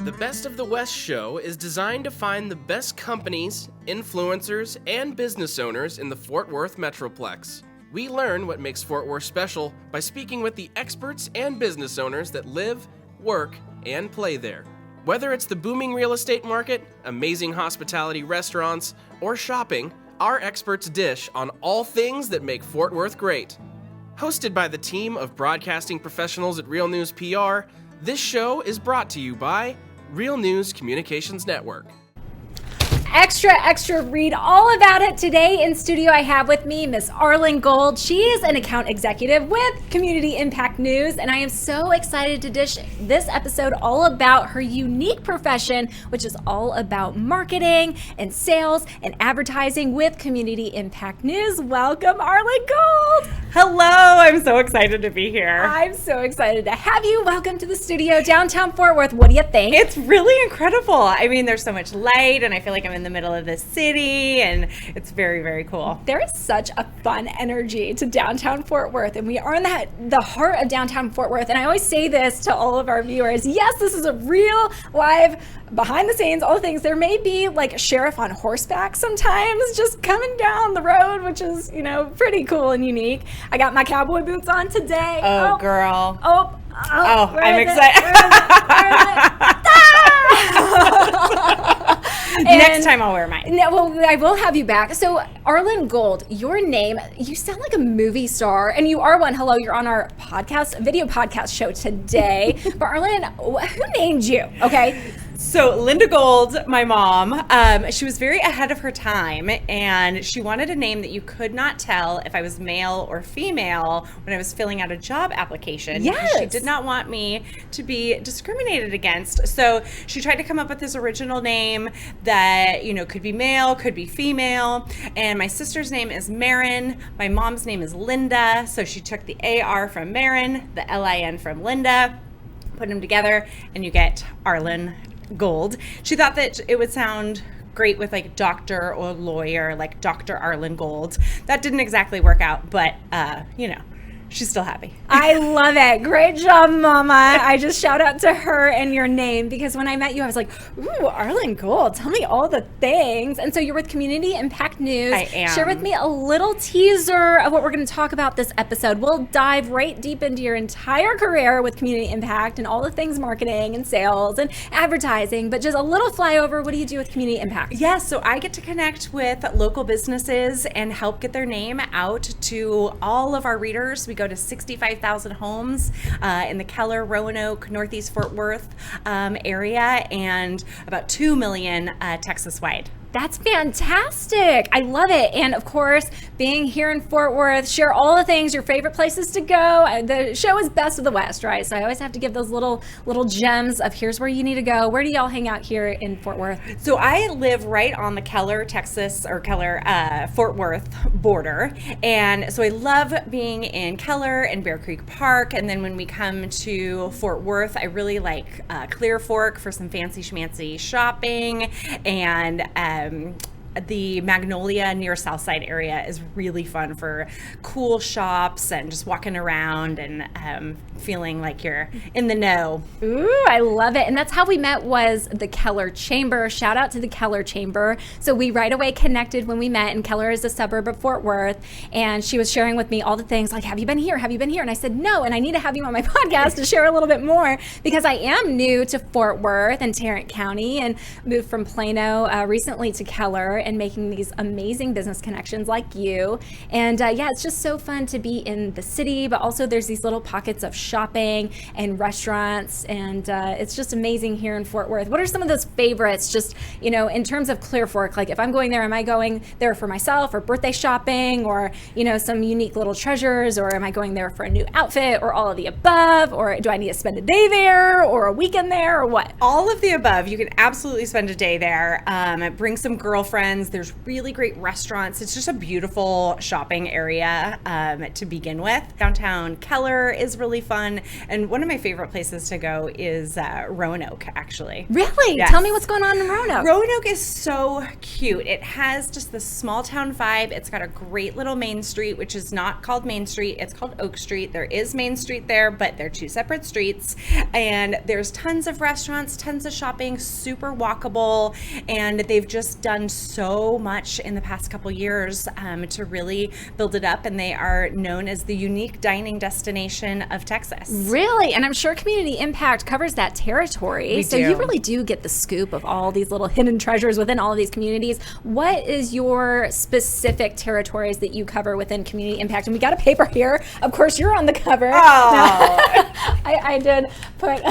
The Best of the West show is designed to find the best companies, influencers, and business owners in the Fort Worth Metroplex. We learn what makes Fort Worth special by speaking with the experts and business owners that live, work, and play there. Whether it's the booming real estate market, amazing hospitality restaurants, or shopping, our experts dish on all things that make Fort Worth great. Hosted by the team of broadcasting professionals at Real News PR, this show is brought to you by Real News Communications Network. Extra, read all about it. Today in studio I have with me Miss Arlin Gold. She is an account executive with Community Impact News, and I am so excited to dish this episode all about her unique profession, which is all about marketing and sales and advertising with Community Impact News. Welcome, Arlin Gold. Hello, I'm so excited to be here. I'm so excited to have you. Welcome to the studio, downtown Fort Worth. What do you think? It's really incredible. I mean, there's so much light, and I feel like I'm in the middle of the city, and it's very, very cool. There is such a fun energy to downtown Fort Worth, and we are in the heart of downtown Fort Worth. And I always say this to all of our viewers: yes, this is a real live behind the scenes, all the things. There may be like a sheriff on horseback sometimes just coming down the road, which is, pretty cool and unique. I got my cowboy boots on today. Oh girl. Oh, I'm excited. Next time I'll wear mine. No, well, I will have you back. So, Arlin Gold, your name, you sound like a movie star, and you are one. Hello, you're on our video podcast show today. But Arlin, who named you? Okay. So Linda Gold, my mom, she was very ahead of her time, and she wanted a name that you could not tell if I was male or female when I was filling out a job application. Yes. She did not want me to be discriminated against. So she tried to come up with this original name that, could be male, could be female. And my sister's name is Marin. My mom's name is Linda. So she took the AR from Marin, the LIN from Linda, put them together, and you get Arlin Gold. She thought that it would sound great with like doctor or lawyer, like Dr. Arlin Gold. That didn't exactly work out, but she's still happy. I love it. Great job, Mama. I just shout out to her and your name, because when I met you, I was like, ooh, Arlin Gold, tell me all the things. And so you're with Community Impact News. I am. Share with me a little teaser of what we're going to talk about this episode. We'll dive right deep into your entire career with Community Impact and all the things marketing and sales and advertising, but just a little flyover. What do you do with Community Impact? Yes, so I get to connect with local businesses and help get their name out to all of our readers. We go to 65,000 homes in the Keller, Roanoke, Northeast Fort Worth area, and about 2 million Texas-wide. That's fantastic. I love it. And of course, being here in Fort Worth, share all the things, your favorite places to go. The show is Best of the West, right? So I always have to give those little gems of here's where you need to go. Where do y'all hang out here in Fort Worth? So I live right on the Keller, Texas, or Keller, Fort Worth border. And so I love being in Keller and Bear Creek Park. And then when we come to Fort Worth, I really like Clear Fork for some fancy schmancy shopping. And the Magnolia near Southside area is really fun for cool shops and just walking around and feeling like you're in the know. Ooh, I love it. And that's how we met, was the Keller Chamber. Shout out to the Keller Chamber. So we right away connected when we met, and Keller is a suburb of Fort Worth. And she was sharing with me all the things like, have you been here? Have you been here? And I said, no, and I need to have you on my podcast to share a little bit more, because I am new to Fort Worth and Tarrant County and moved from Plano recently to Keller and making these amazing business connections like you. And it's just so fun to be in the city, but also there's these little pockets of shopping and restaurants, and it's just amazing here in Fort Worth. What are some of those favorites, just, in terms of Clear Fork? Like, if I'm going there, am I going there for myself or birthday shopping, or, some unique little treasures, or am I going there for a new outfit, or all of the above, or do I need to spend a day there or a weekend there, or what? All of the above. You can absolutely spend a day there. Bring some girlfriends brands. There's really great restaurants. It's just a beautiful shopping area to begin with. Downtown Keller is really fun. And one of my favorite places to go is Roanoke, actually. Really? Yes. Tell me what's going on in Roanoke. Roanoke is so cute. It has just this small town vibe. It's got a great little Main Street, which is not called Main Street. It's called Oak Street. There is Main Street there, but they're two separate streets. And there's tons of restaurants, tons of shopping, super walkable. And they've just done so much in the past couple years to really build it up. And they are known as the unique dining destination of Texas. Really? And I'm sure Community Impact covers that territory. So you really do get the scoop of all these little hidden treasures within all of these communities. What is your specific territories that you cover within Community Impact? And we got a paper here. Of course, you're on the cover. Oh. I did put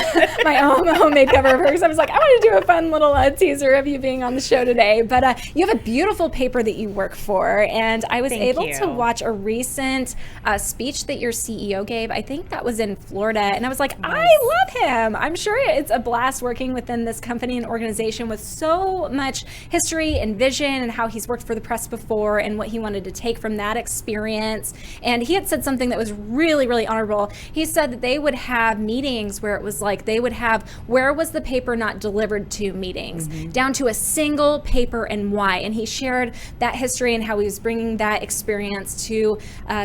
my own homemade cover of her because I was like, I want to do a fun little teaser of you being on the show today. But you have a beautiful paper that you work for. And I was able to watch a recent speech that your CEO gave. I think that was in Florida. And I was like, I love him. I'm sure it's a blast working within this company and organization with so much history and vision and how he's worked for the press before and what he wanted to take from that experience. And he had said something that was really, really honorable. He said that they would have meetings where it was like they would have where was the paper not delivered to meetings, down to a single paper and why. And he shared that history and how he was bringing that experience to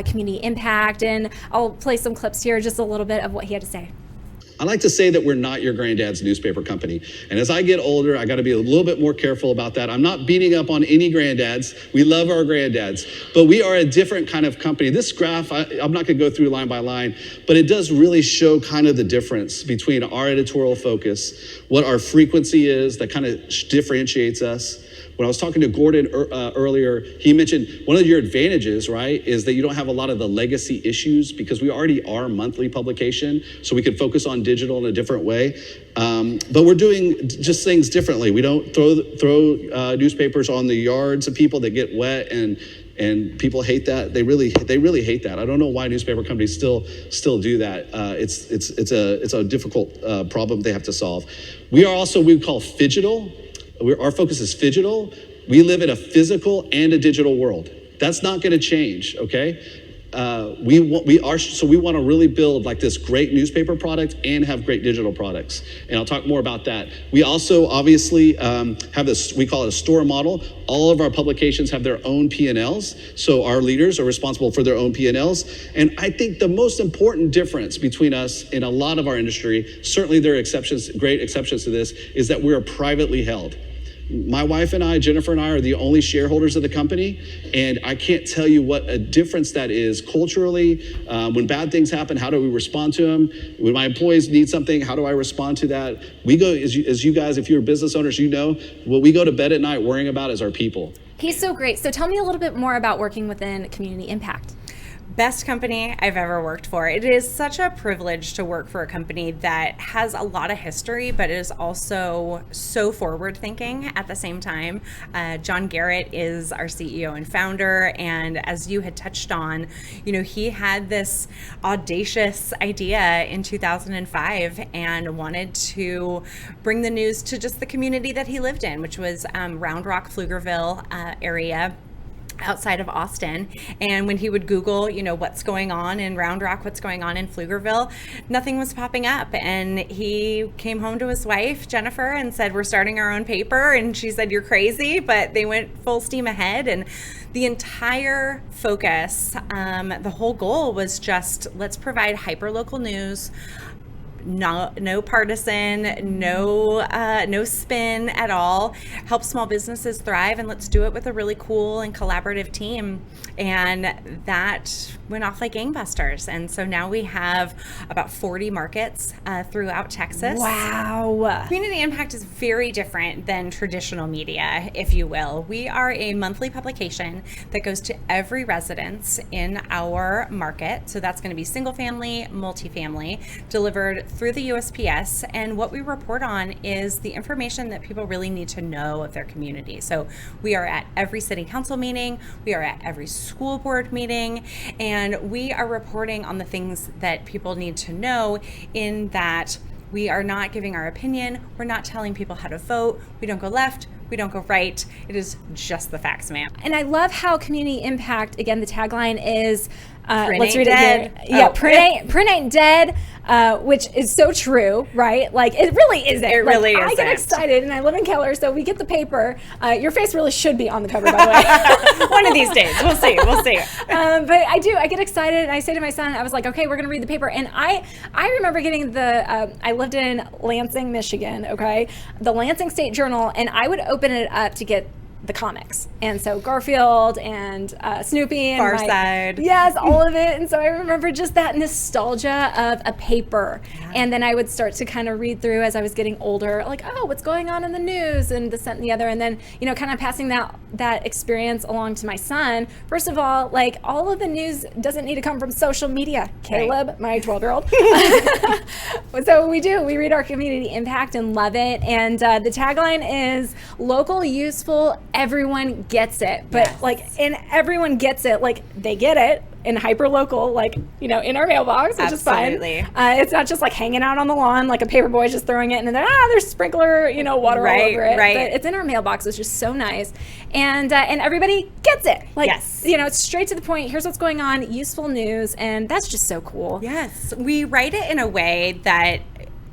Community Impact. And I'll play some clips here, just a little bit of what he had to say. I like to say that we're not your granddad's newspaper company. And as I get older, I got to be a little bit more careful about that. I'm not beating up on any granddads. We love our granddads, but we are a different kind of company. This graph, I'm not going to go through line by line, but it does really show kind of the difference between our editorial focus, what our frequency is that kind of differentiates us. When I was talking to Gordon earlier, he mentioned one of your advantages, right, is that you don't have a lot of the legacy issues because we already are a monthly publication, so we can focus on digital in a different way. But we're doing just things differently. We don't throw newspapers on the yards of people that get wet, and people hate that. They really hate that. I don't know why newspaper companies still do that. It's a difficult problem they have to solve. We are also we call phygital. Our focus is phygital. We live in a physical and a digital world. That's not going to change, okay? We want to really build like this great newspaper product and have great digital products. And I'll talk more about that. We also obviously have this, we call it a store model. All of our publications have their own P&Ls. So our leaders are responsible for their own P&Ls. And I think the most important difference between us and a lot of our industry, certainly there are exceptions, great exceptions to this, is that we're privately held. My wife and I, Jennifer and I, are the only shareholders of the company, and I can't tell you what a difference that is culturally. When bad things happen, how do we respond to them? When my employees need something, how do I respond to that? We go, as you guys, if you're business owners, you know, what we go to bed at night worrying about is our people. He's so great. So tell me a little bit more about working within Community Impact. Best company I've ever worked for. It is such a privilege to work for a company that has a lot of history, but is also so forward thinking at the same time. John Garrett is our CEO and founder. And as you had touched on, you know, he had this audacious idea in 2005 and wanted to bring the news to just the community that he lived in, which was Round Rock, Pflugerville area, outside of Austin. And when he would Google, you know, what's going on in Round Rock, what's going on in Pflugerville, nothing was popping up. And he came home to his wife, Jennifer, and said, we're starting our own paper. And she said, you're crazy, but they went full steam ahead. And the entire focus, the whole goal was just, let's provide hyper-local news, no partisan, no spin at all. Help small businesses thrive, and let's do it with a really cool and collaborative team. And that went off like gangbusters. And so now we have about 40 markets throughout Texas. Wow. Community Impact is very different than traditional media, if you will. We are a monthly publication that goes to every residence in our market. So that's going to be single family, multifamily, delivered through the USPS. And what we report on is the information that people really need to know of their community. So we are at every city council meeting, we are at every school board meeting, and we are reporting on the things that people need to know in that We are not giving our opinion. We're not telling people how to vote. We don't go left. We don't go right. It is just the facts, ma'am. And I love how community impact, again, the tagline is, Print let's ain't read dead. it here. Yeah, Oh. print ain't dead, which is so true, right? Like, it really isn't. It Like, really I get isn't. excited, and I live in Keller, so we get the paper. Your face really should be on the cover, by the way. One of these days. We'll see. We'll see. But I get excited, and I say to my son, I was like, okay, we're gonna read the paper. And I remember getting I lived in Lansing, Michigan, okay, the Lansing State Journal, and I would open it up to get the comics, and so Garfield and Snoopy and Far Side. yes, all of it. And so I remember just that nostalgia of a paper. And then I would start to kind of read through as I was getting older, like, oh, what's going on in the news and this, that, and the other. And then, you know, kind of passing that experience along to my son. First of all, like, all of the news doesn't need to come from social media. Caleb, my 12-year-old. So we read our community impact and love it. And the tagline is local, useful, everyone gets it. But and everyone gets it, like, they get it in hyper local, like, you know, in our mailbox, which Absolutely. is fine. It's not just like hanging out on the lawn, like a paper boy just throwing it and then there's sprinkler, you know, water all over it. Right. But it's in our mailbox, which is so nice. And everybody gets it. Like, Yes. you know, it's straight to the point. Here's what's going on, useful news. And that's just so cool. Yes, we write it in a way that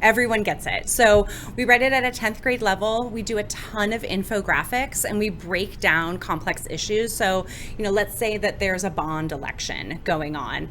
everyone gets it. So we write it at a 10th grade level. We do a ton of infographics and we break down complex issues. So, you know, let's say that there's a bond election going on.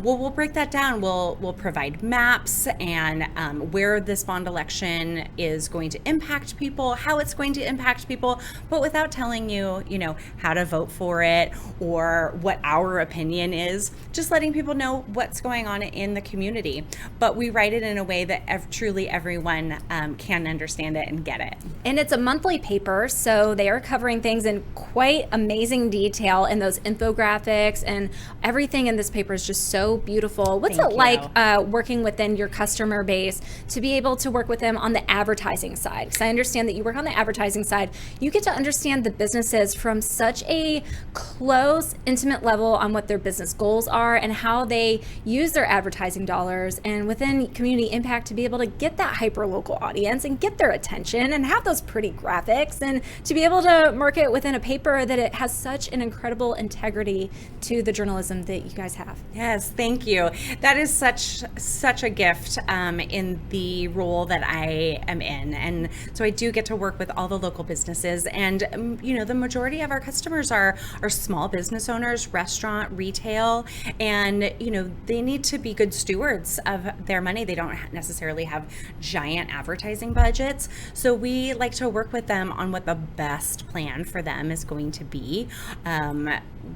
We'll break that down. We'll provide maps and where this bond election is going to impact people, how it's going to impact people, but without telling you, you know, how to vote for it or what our opinion is, just letting people know what's going on in the community. But we write it in a way that truly everyone can understand it and get it. And it's a monthly paper, so they are covering things in quite amazing detail in those infographics, and everything in this paper is just so beautiful. What's Thank it you. like working within your customer base to be able to work with them on the advertising side? Because I understand that you work on the advertising side. You get to understand the businesses from such a close, intimate level on what their business goals are and how they use their advertising dollars, and within community impact to be able to get that hyper local audience and get their attention and have those pretty graphics, and to be able to market within a paper that it has such an incredible integrity to the journalism that you guys have. Yes, thank you. That is such a gift in the role that I am in. And so I do get to work with all the local businesses, and you know, the majority of our customers are small business owners, restaurant, retail, and you know, they need to be good stewards of their money. They don't necessarily have giant advertising budgets. So we like to work with them on what the best plan for them is going to be.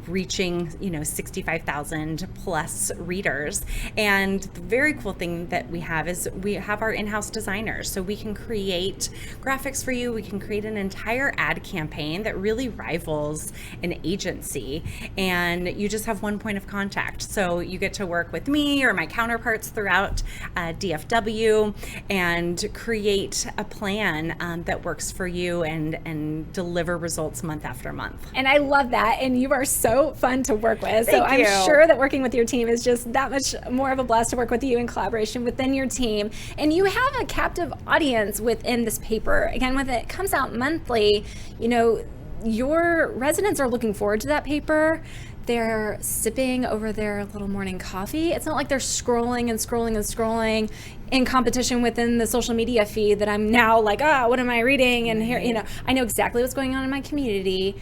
Reaching, you know, 65,000 plus readers. And the very cool thing that we have is we have our in-house designers. So we can create graphics for you. We can create an entire ad campaign that really rivals an agency. And you just have one point of contact. So you get to work with me or my counterparts throughout DFW and create a plan that works for you and deliver results month after month. And I love that. And you are so fun to work with. So Thank you. I'm sure that working with your team is just that much more of a blast to work with you in collaboration within your team. And you have a captive audience within this paper. Again, when it comes out monthly, you know, your residents are looking forward to that paper. They're sipping over their little morning coffee. It's not like they're scrolling and scrolling and scrolling in competition within the social media feed that I'm now like, what am I reading? And here, you know, I know exactly what's going on in my community.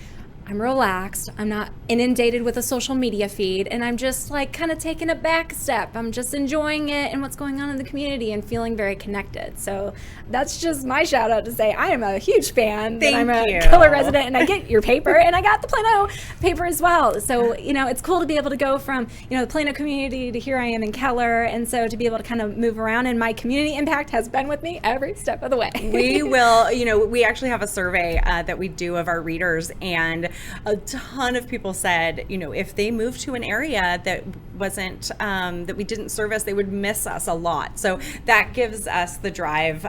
I'm relaxed. I'm not inundated with a social media feed, and I'm just like kind of taking a back step. I'm just enjoying it and what's going on in the community and feeling very connected. So that's just my shout out to say I am a huge fan. Thank that I'm a you. Keller resident, and I get your paper, and I got the Plano paper as well. So, you know, it's cool to be able to go from, you know, the Plano community to here I am in Keller, and so to be able to kind of move around, and my community impact has been with me every step of the way. We will, you know, we actually have a survey that we do of our readers, and a ton of people said, if they moved to an area that wasn't, that we didn't service, they would miss us a lot. So that gives us the drive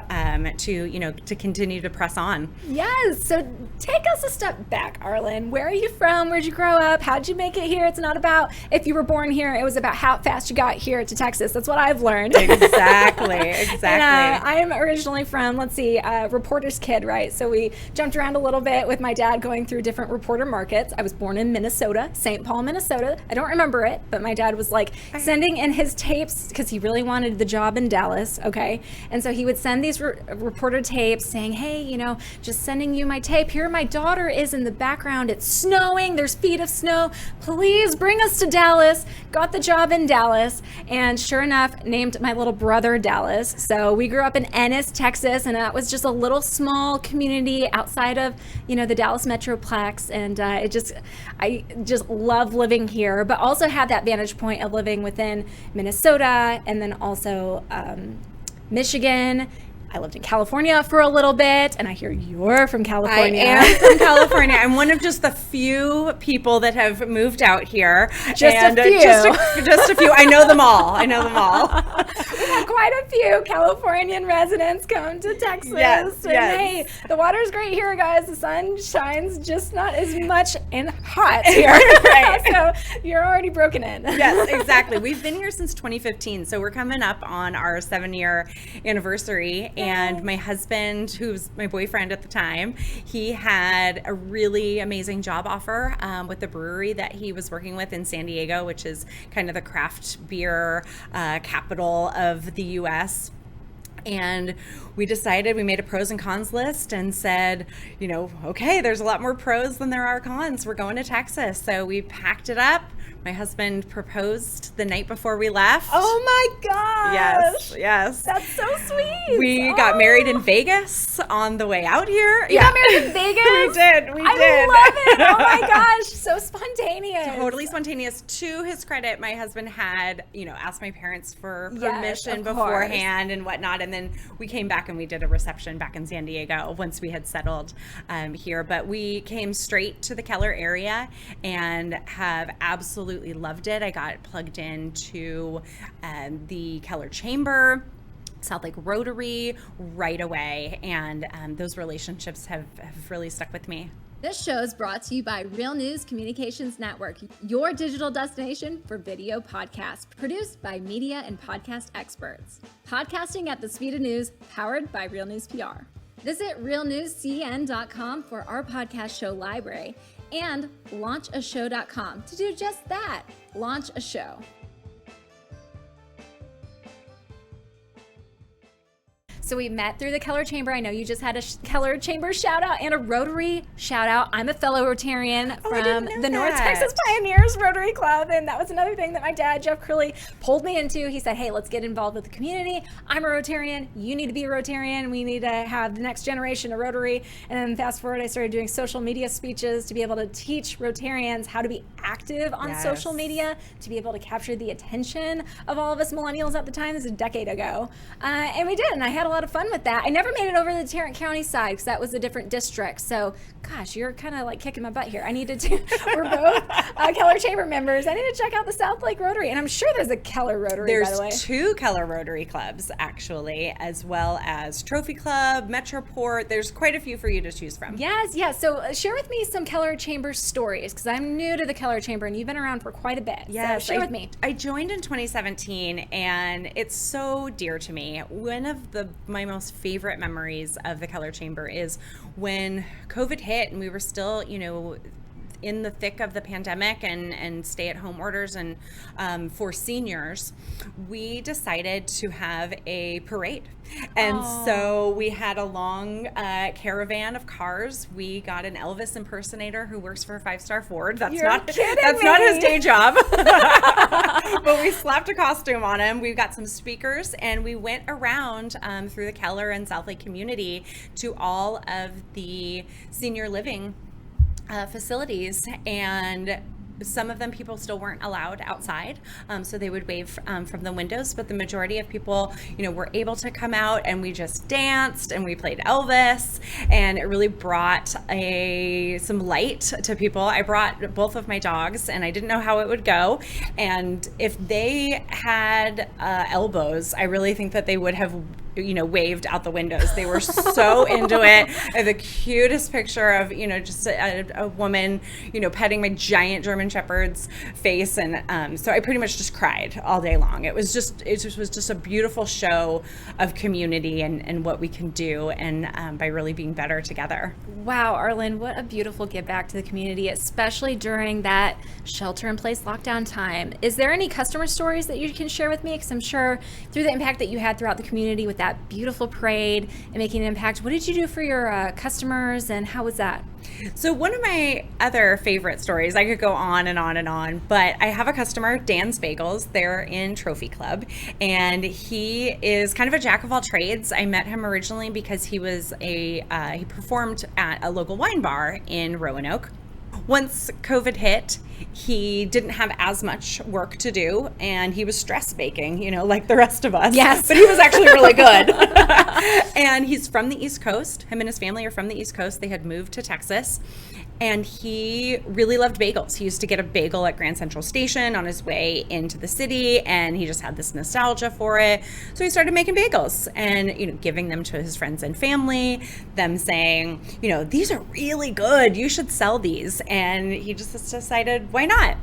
to continue to press on. Yes. So take us a step back, Arlin. Where are you from? Where'd you grow up? How'd you make it here? It's not about if you were born here. It was about how fast you got here to Texas. That's what I've learned. Exactly. And, I am originally from, reporter's kid, right? So we jumped around a little bit with my dad going through different reporter markets. I was born in Minnesota, St. Paul, Minnesota. I don't remember it, but my dad was sending in his tapes because he really wanted the job in Dallas, okay? And so he would send these reporter tapes saying, hey, just sending you my tape. Here my daughter is in the background. It's snowing. There's feet of snow. Please bring us to Dallas. Got the job in Dallas. And sure enough, named my little brother Dallas. So we grew up in Ennis, Texas, and that was just a little small community outside of, the Dallas Metroplex. And I just love living here, but also had that vantage point of living within Minnesota and then also Michigan. I lived in California for a little bit, and I hear you're from California. I am from California. I'm one of just the few people that have moved out here. Just a few. Just a few. I know them all. We've had quite a few Californian residents come to Texas. Yes. Hey, the water's great here, guys. The sun shines, just not as much and hot here. Right. So you're already broken in. Yes, exactly. We've been here since 2015, so we're coming up on our 7-year anniversary. And my husband, who's my boyfriend at the time, he had a really amazing job offer with the brewery that he was working with in San Diego, which is kind of the craft beer capital of the U.S. And we made a pros and cons list and said, okay, there's a lot more pros than there are cons. We're going to Texas. So we packed it up. My husband proposed the night before we left. Oh my gosh. Yes. That's so sweet. We got married in Vegas on the way out here. You got married in Vegas? We did. I love it. Oh my gosh. So spontaneous. Totally spontaneous. To his credit, my husband had, asked my parents for permission beforehand and whatnot. And then we came back and we did a reception back in San Diego once we had settled here. But we came straight to the Keller area and have absolutely loved it. I got plugged into the Keller Chamber, South Lake Rotary right away, and those relationships have really stuck with me. This show is brought to you by Real News Communications Network, your digital destination for video podcasts, produced by media and podcast experts. Podcasting at the speed of news, powered by Real News PR. Visit realnewscn.com for our podcast show library and launchashow.com to do just that, launch a show. So we met through the Keller Chamber. I know you just had a Keller Chamber shout out and a Rotary shout out. I'm a fellow Rotarian from the North Texas Pioneers Rotary Club. And that was another thing that my dad, Jeff Curley, pulled me into. He said, hey, let's get involved with the community. I'm a Rotarian. You need to be a Rotarian. We need to have the next generation of Rotary. And then fast forward, I started doing social media speeches to be able to teach Rotarians how to be active on social media, to be able to capture the attention of all of us millennials at the time. This is a decade ago. And we did. And I had a lot of fun with that. I never made it over to the Tarrant County side because that was a different district. So, gosh, you're kind of like kicking my butt here. We're both Keller Chamber members. I need to check out the South Lake Rotary. And I'm sure there's a Keller Rotary, by the way. There's 2 Keller Rotary clubs, actually, as well as Trophy Club, Metroport. There's quite a few for you to choose from. Yes. So share with me some Keller Chamber stories because I'm new to the Keller Chamber and you've been around for quite a bit. Yes, so share with me. I joined in 2017 and it's so dear to me. One of my most favorite memories of the Keller Chamber is when COVID hit and we were still, in the thick of the pandemic and stay-at-home orders and for seniors, we decided to have a parade. And so we had a long caravan of cars. We got an Elvis impersonator who works for 5-Star Ford. That's not his day job. But we slapped a costume on him. We got some speakers and we went around through the Keller and South Lake community to all of the senior living facilities and some of them people still weren't allowed outside, so they would wave from the windows, but the majority of people, were able to come out, and we just danced and we played Elvis, and it really brought some light to people. I brought both of my dogs, and I didn't know how it would go, and if they had elbows, I really think that they would have waved out the windows. They were so into it. I have the cutest picture of, just a woman, petting my giant German Shepherd's face. And so I pretty much just cried all day long. It was just a beautiful show of community and what we can do, and by really being better together. Wow, Arlin, what a beautiful give back to the community, especially during that shelter-in-place lockdown time. Is there any customer stories that you can share with me? Because I'm sure through the impact that you had throughout the community with that beautiful parade and making an impact, what did you do for your customers, and how was that? So one of my other favorite stories, I could go on and on and on, but I have a customer, Dan's Bagels. They're in Trophy Club, and he is kind of a jack of all trades. I met him originally because he was he performed at a local wine bar in Roanoke. Once COVID hit, he didn't have as much work to do, and he was stress baking, like the rest of us. Yes. But he was actually really good. And he's from the East Coast. Him and his family are from the East Coast. They had moved to Texas. And he really loved bagels. He used to get a bagel at Grand Central Station on his way into the city, and he just had this nostalgia for it. So he started making bagels and, giving them to his friends and family, them saying, these are really good. You should sell these. And he just decided, why not?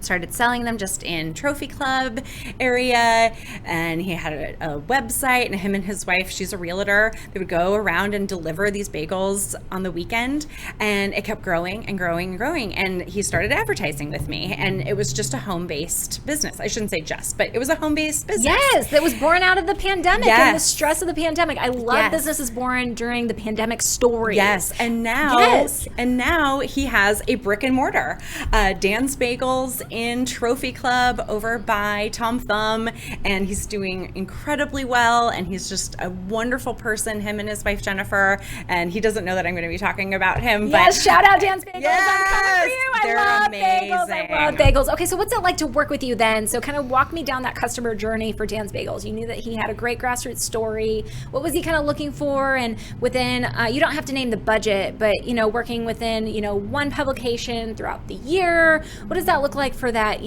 Started selling them just in Trophy Club area, and he had a website, and him and his wife, she's a realtor, they would go around and deliver these bagels on the weekend, and it kept growing and growing and growing, and he started advertising with me, and it was just a home-based business. I shouldn't say just, but it was a home-based business. Yes, that was born out of the pandemic and the stress of the pandemic. I love businesses born during the pandemic story. Yes, and now he has a brick and mortar, Dan's Bagels in Trophy Club over by Tom Thumb, and he's doing incredibly well, and he's just a wonderful person, him and his wife Jennifer, and he doesn't know that I'm going to be talking about him. Yes, but shout out Dan's Bagels. Yes, I'm coming for you. they're I love amazing. bagels. I love bagels. Okay, so what's it like to work with you then? So kind of walk me down that customer journey for Dan's Bagels. You knew that he had a great grassroots story. What was he kind of looking for? And within, you don't have to name the budget, but working within, one publication throughout the year, what does that look like for that,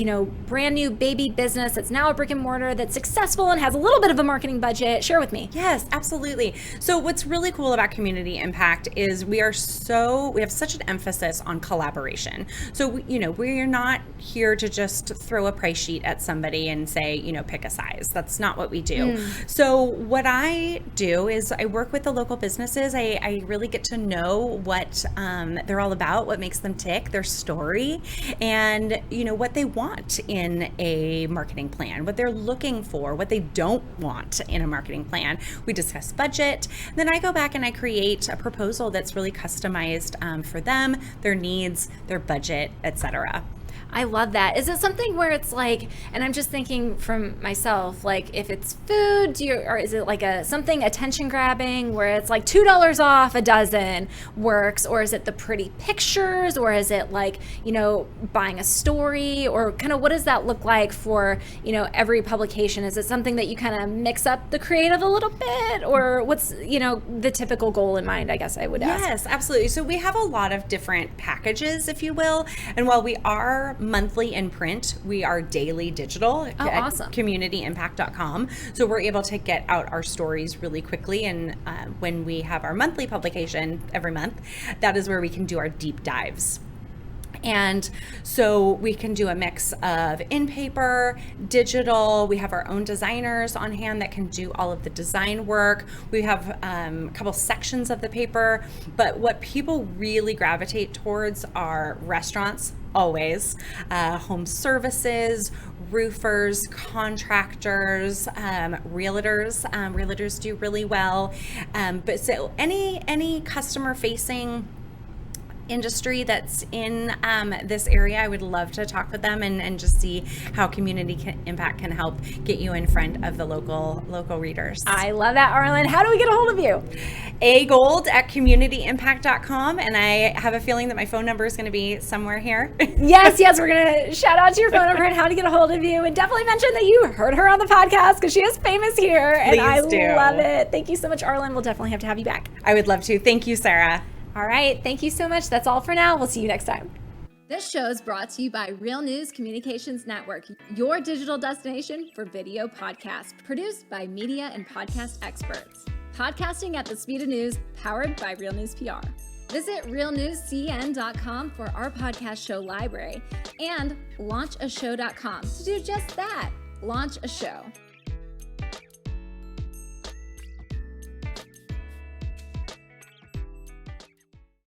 brand new baby business that's now a brick and mortar that's successful and has a little bit of a marketing budget? Share with me. Yes, absolutely. So what's really cool about community impact is we have such an emphasis on collaboration. So, we're not here to just throw a price sheet at somebody and say, pick a size. That's not what we do. So what I do is I work with the local businesses. I really get to know what they're all about, what makes them tick, their story, and, what they want in a marketing plan, what they're looking for, what they don't want in a marketing plan. We discuss budget. Then I go back and I create a proposal that's really customized for them, their needs, their budget, etc. I love that. Is it something where it's like, and I'm just thinking from myself, like if it's food, or is it like something attention grabbing where it's like $2 off a dozen works, or is it the pretty pictures, or is it like, buying a story, or kind of what does that look like for, every publication? Is it something that you kind of mix up the creative a little bit, or what's, the typical goal in mind, I guess I would ask? Yes, absolutely. So we have a lot of different packages, if you will. And while we are monthly in print, we are daily digital at communityimpact.com. So we're able to get out our stories really quickly. And when we have our monthly publication every month, that is where we can do our deep dives. And so we can do a mix of in-paper, digital. We have our own designers on hand that can do all of the design work. We have a couple sections of the paper, but what people really gravitate towards are restaurants, always, home services, roofers, contractors, realtors. Realtors do really well. But so any customer-facing industry that's in this area, I would love to talk with them and just see how community impact can help get you in front of the local readers. I love that, Arlin. How do we get a hold of you? agold@communityimpact.com. And I have a feeling that my phone number is going to be somewhere here. Yes, we're going to shout out to your phone number and how to get a hold of you, and definitely mention that you heard her on the podcast because she is famous here. And I love it. Thank you so much, Arlin. We'll definitely have to have you back. I would love to. Thank you, Sarah. All right. Thank you so much. That's all for now. We'll see you next time. This show is brought to you by Real News Communications Network, your digital destination for video podcasts, produced by media and podcast experts. Podcasting at the speed of news, powered by Real News PR. Visit realnewscn.com for our podcast show library and launchashow.com to do just that, launch a show.